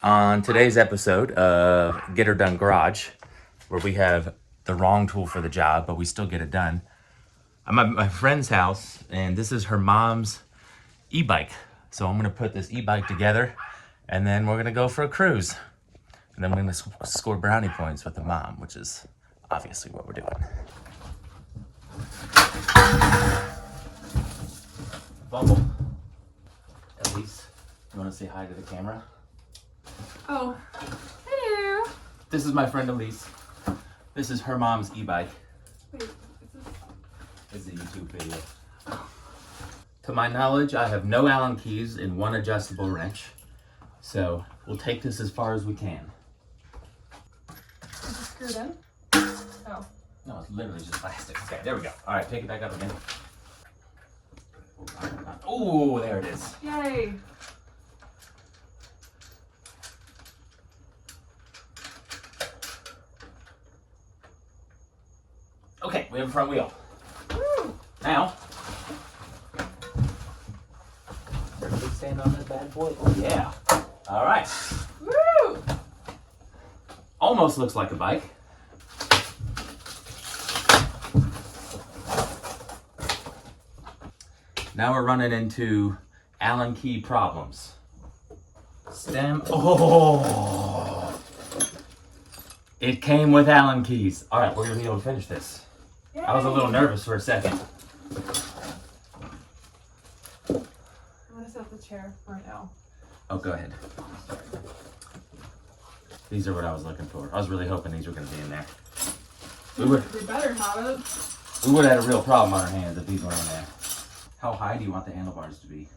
On today's episode of Get Her Done Garage, where we have the wrong tool for the job, but we still get it done. I'm at my friend's house, and this is her mom's e-bike. So I'm gonna put this e-bike together, and then we're gonna go for a cruise. And then we're gonna score brownie points with the mom, which is obviously what we're doing. Bumble. Elise, you wanna say hi to the camera? Oh, hello. This is my friend Elise. This is her mom's e-bike. Wait, This is a YouTube video. To my knowledge, I have no Allen keys and one adjustable wrench. So we'll take this as far as we can. is it screwed in? Oh. No, it's literally just plastic. Okay, there we go. All right, pick it back up again. Oh, there it is. Yay. Okay, we have a front wheel. Woo. Now, everybody stand on this bad boy. Oh yeah. All right. Woo. Almost looks like a bike. Now we're running into Allen key problems. Stem. Oh! It came with Allen keys. All right, we're gonna be able to finish this. Yay. I was a little nervous for a second. I'm gonna set the chair right now. Oh, go ahead. These are what I was looking for. I was really hoping these were gonna be in there. We would better have it. have had a real problem on our hands if these weren't in there. How high do you want the handlebars to be?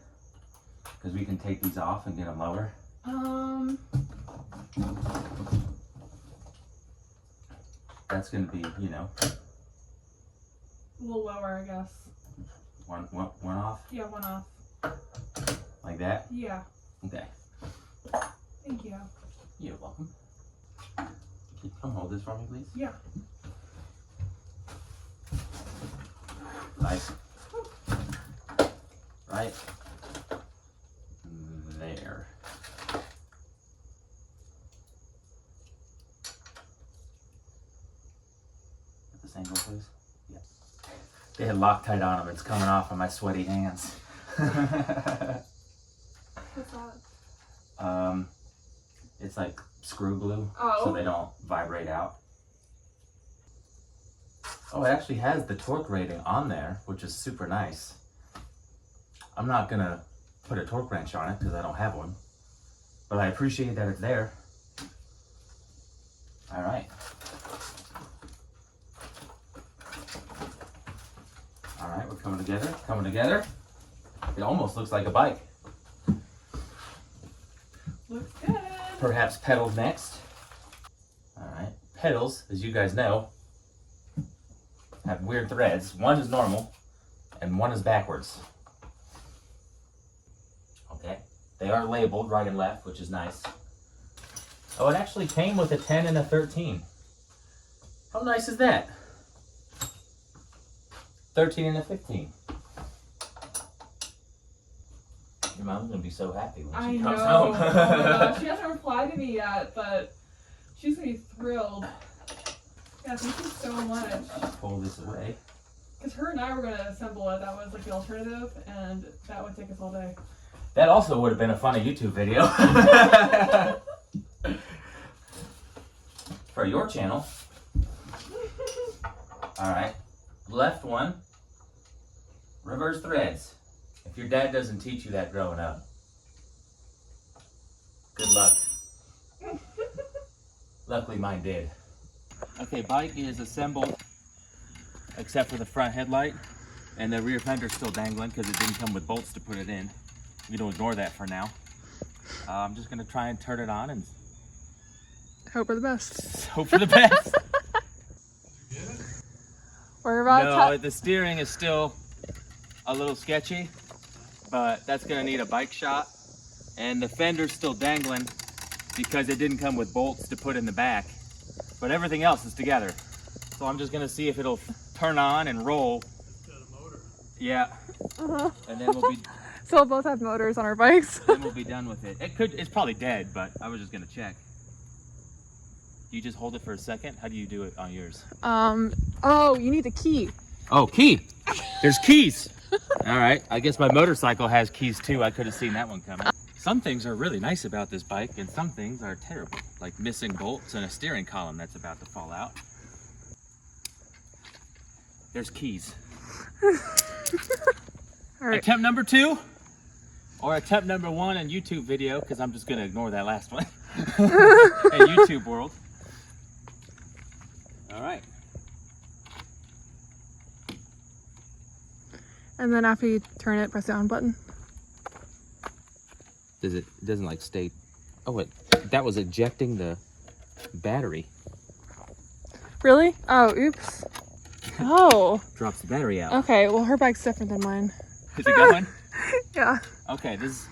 Because we can take these off and get them lower. That's gonna be, you know, A little lower, I guess. one off, Yeah, one off. like that. Yeah. Okay. Thank you. You're welcome. Come hold this for me, please. Yeah. Right. Right. There. At this angle, please. Yeah. They had Loctite on them. It's coming off on my sweaty hands. What's that? It's like screw glue, Oh. so they don't vibrate out. Oh, it actually has the torque rating on there, which is super nice. I'm not gonna put a torque wrench on it because I don't have one, but I appreciate that it's there. All right. All right, we're coming together. It almost looks like a bike. Looks good. Perhaps pedals next. All right, pedals, as you guys know, have weird threads. One is normal and one is backwards. Okay, they are labeled right and left, which is nice. Oh, it actually came with a 10 and a 13. How nice is that? 13 and a 15. Your mom's gonna be so happy when I she comes know. home. Oh my gosh, she hasn't replied to me yet, but she's gonna be thrilled. Yeah, thank you so much. Pull this away. Because her and I were gonna assemble it. That was like the alternative, and that would take us all day. That also would have been a funny YouTube video. For your channel. Alright. Left one. Reverse threads. If your dad doesn't teach you that growing up, good luck. Luckily mine did. Okay, bike is assembled except for the front headlight, and the rear fender's still dangling because it didn't come with bolts to put it in. We don't ignore that for now. I'm just gonna try and turn it on and Hope for the best. hope for the best. We're about No, the steering is still a little sketchy, but that's gonna need a bike shot. And the fender's still dangling because it didn't come with bolts to put in the back. But everything else is together. So I'm just gonna see if it'll turn on and roll. It's got a motor. Yeah. And then we'll be So we'll both have motors on our bikes. Then we'll be done with it. It's probably dead, but I was just gonna check. You just hold it for a second? How do you do it on yours? Oh, you need the key. Oh, key. There's keys. All right. I guess my motorcycle has keys too. I could have seen that one coming. Some things are really nice about this bike and some things are terrible, like missing bolts and a steering column that's about to fall out. There's keys. All right. Attempt number 2 or attempt number 1 in YouTube video, because I'm just going to ignore that last one. In YouTube world. All right. And then after you turn it, press the on button. It doesn't like stay. Oh, wait. That was ejecting the battery. Really? Oh, oops. Oh. Drops the battery out. Okay, well her bike's different than mine. Is it going? Yeah. Okay, this is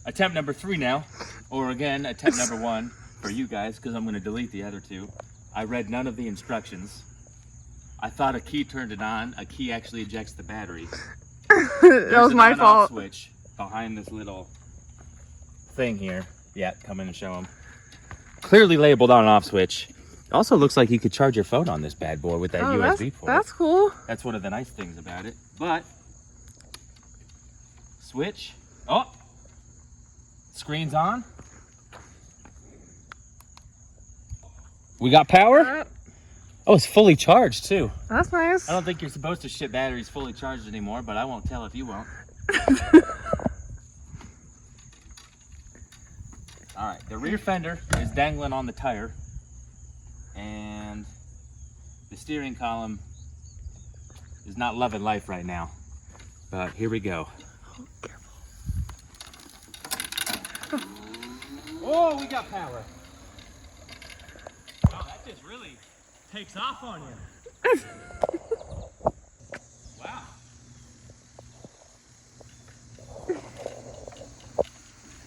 attempt number 3 now. Or again, attempt number 1 for you guys, because I'm going to delete the other 2. I read none of the instructions. I thought a key turned it on. A key actually ejects the battery. That was my fault. Switch behind this little thing here. Yeah, come in and show them. Clearly labeled on and off switch. Also looks like you could charge your phone on this bad boy with that USB port. That's cool. That's one of the nice things about it. But switch. Oh, screen's on. We got power. Oh, it's fully charged too. That's nice. I don't think you're supposed to ship batteries fully charged anymore, but I won't tell if you won't. All right, the rear fender is dangling on the tire, and the steering column is not loving life right now. But here we go. Oh, careful. Oh, we got power. Wow, that just really takes off on you. Wow.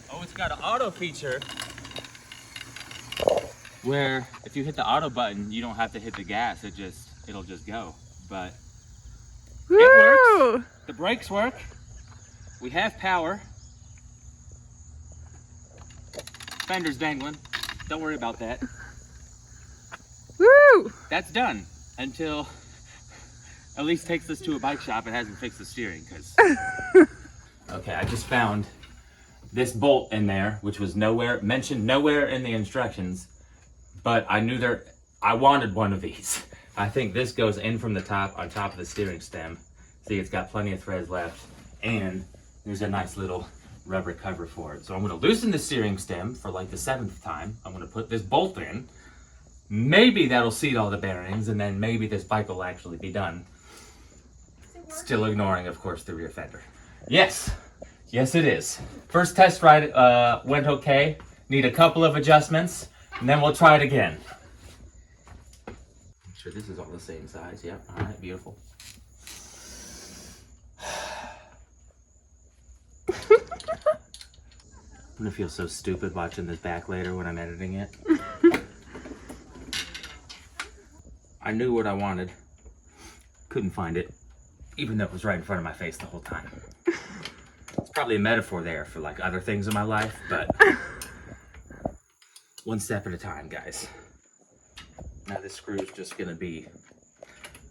Oh, it's got an auto feature where if you hit the auto button, you don't have to hit the gas. It'll just go. But Woo! it works. The brakes work. We have power. Fender's dangling. Don't worry about that. Woo! That's done until Elise takes this to a bike shop and hasn't fixed the steering. Okay, I just found this bolt in there, which was mentioned nowhere in the instructions, but I knew I wanted one of these. I think this goes in from the top on top of the steering stem. See, it's got plenty of threads left, and there's a nice little rubber cover for it. So I'm going to loosen the steering stem for like the 7th time. I'm going to put this bolt in. Maybe that'll seat all the bearings, and then maybe this bike will actually be done. Still ignoring, of course, the rear fender. Yes, it is. First test ride went okay. Need a couple of adjustments, and then we'll try it again. Make sure this is all the same size. Yep, all right, beautiful. I'm gonna feel so stupid watching this back later when I'm editing it. I knew what I wanted, couldn't find it, even though it was right in front of my face the whole time. It's probably a metaphor there for like other things in my life, but one step at a time, guys. Now this screw is just gonna be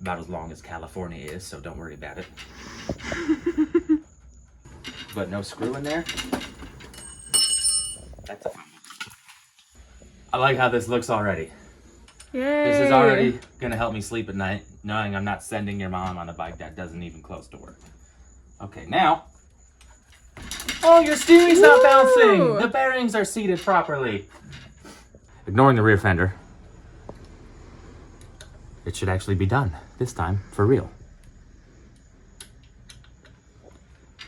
about as long as California is, so don't worry about it. But no screw in there. That's a fumble. I like how this looks already. Yay! This is already gonna help me sleep at night, knowing I'm not sending your mom on a bike that doesn't even close to work. Okay, now. Oh, your steering's not bouncing! The bearings are seated properly. Ignoring the rear fender. It should actually be done this time, for real.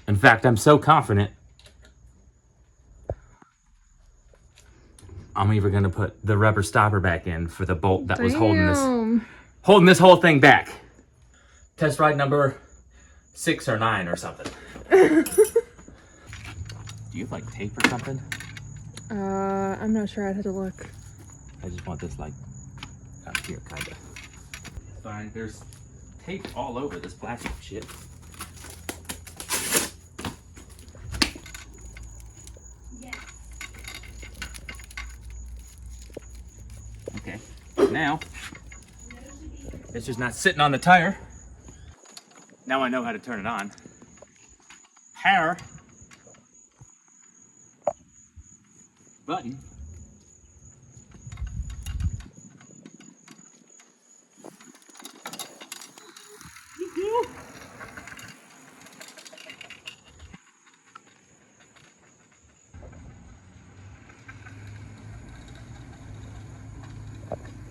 In fact, I'm so confident, I'm even gonna put the rubber stopper back in for the bolt that was holding this whole thing back. Test ride number 6 or 9 or something. Do you have like tape or something? I'm not sure. I'd have to look. I just want this like up here, kinda. Fine, there's tape all over this plastic shit. Okay. Now, it's just not sitting on the tire. Now I know how to turn it on. Power. Button.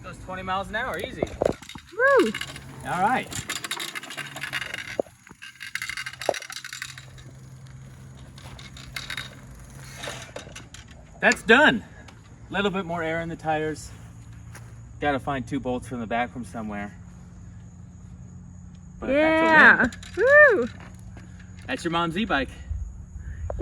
Goes 20 miles an hour, easy. Woo! All right. That's done. A little bit more air in the tires. Got to find 2 bolts from the back from somewhere. But that's a win. Yeah! Woo! That's your mom's e-bike.